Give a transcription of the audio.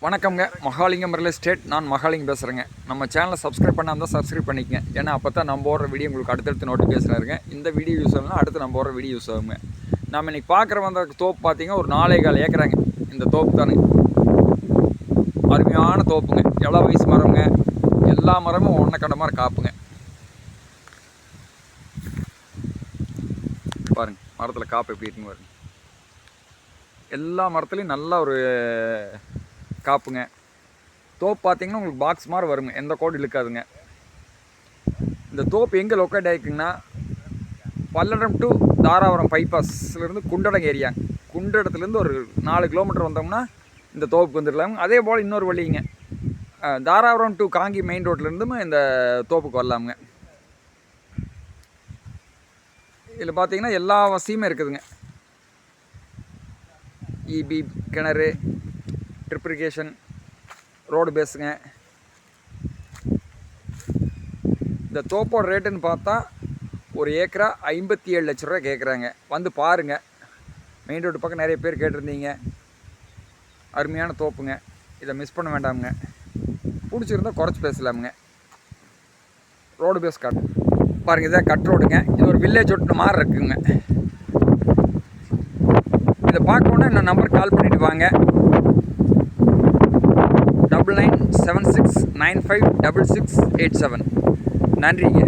வணக்கம்ங்க. Mahalingam real estate. நான் மகாலிங்கம் பேசுகிறேங்க. நம்ம சேனலை சப்ஸ்கிரைப் பண்ணால் தான் சப்ஸ்கிரைப் பண்ணிக்கங்க. ஏன்னா அப்போ தான் நம்ம போடுற வீடியோ உங்களுக்கு அடுத்தடுத்து நோட்டிஃபிகேஷன் இருங்க. இந்த வீடியோ யூஸ் ஆகலாம், அடுத்து நம்ம போடுற வீடியோ யூஸ் ஆகுங்க. நம்ம இன்றைக்கி பார்க்குற வந்த தோப்பு பார்த்தீங்கன்னா ஒரு 4.25 ஏக்கராங்க. இந்த தோப்பு தானுங்க, அருமையான தோப்புங்க. எவ்வளோ வயசு மரங்க, எல்லா மரமும் ஒன்றை கண்ட மாதிரி காப்புங்க. பாருங்கள் மரத்தில் காப்பு எப்படி இருக்குன்னு பாருங்க. எல்லா மரத்துலேயும் நல்லா ஒரு காப்புங்க. தோப்பு பார்த்தீங்கன்னா உங்களுக்கு பாக்ஸ் மாதிரி வருங்க, எந்த கோடு இழுக்காதுங்க. இந்த தோப்பு எங்கே லொக்கேட் ஆகிக்குங்கன்னா பல்லடம் டு தாராபுரம் பைபாஸ்லேருந்து குண்டடம் ஏரியா. குண்டடத்துலேருந்து ஒரு 4 கிலோமீட்டர் வந்தோம்னா இந்த தோப்புக்கு வந்துடலாங்க. அதே போல் இன்னொரு வழிங்க, தாராபுரம் டு காங்கி மெயின் ரோட்லேருந்தும் இந்த தோப்புக்கு வரலாமுங்க. இதில் பார்த்தீங்கன்னா எல்லா வசதியுமே இருக்குதுங்க. இபி, கிணறு, ட்ரிப்ரிகேஷன், ரோடு பேஸுங்க. இந்த தோப்போட ரேட்டுன்னு பார்த்தா ஒரு ஏக்கரா 57 லட்ச ரூபா கேட்குறாங்க. வந்து பாருங்கள். மெயின் ரோடு பக்கம் நிறைய பேர் கேட்டிருந்தீங்க. அருமையான தோப்புங்க, இதை மிஸ் பண்ண வேண்டாமுங்க. பிடிச்சிருந்தால் குறைச்சி பேசலாமுங்க. ரோடு பேஸ் காட்டு பாருங்கள், இதான் கட் ரோடுங்க. இது ஒரு வில்லேஜ் ஒட்டு மாதிரி இருக்குங்க. இதை பார்க்கணுன்னா இந்த நம்பருக்கு கால் பண்ணிவிட்டு வாங்க. 9976956687. நன்றிங்க.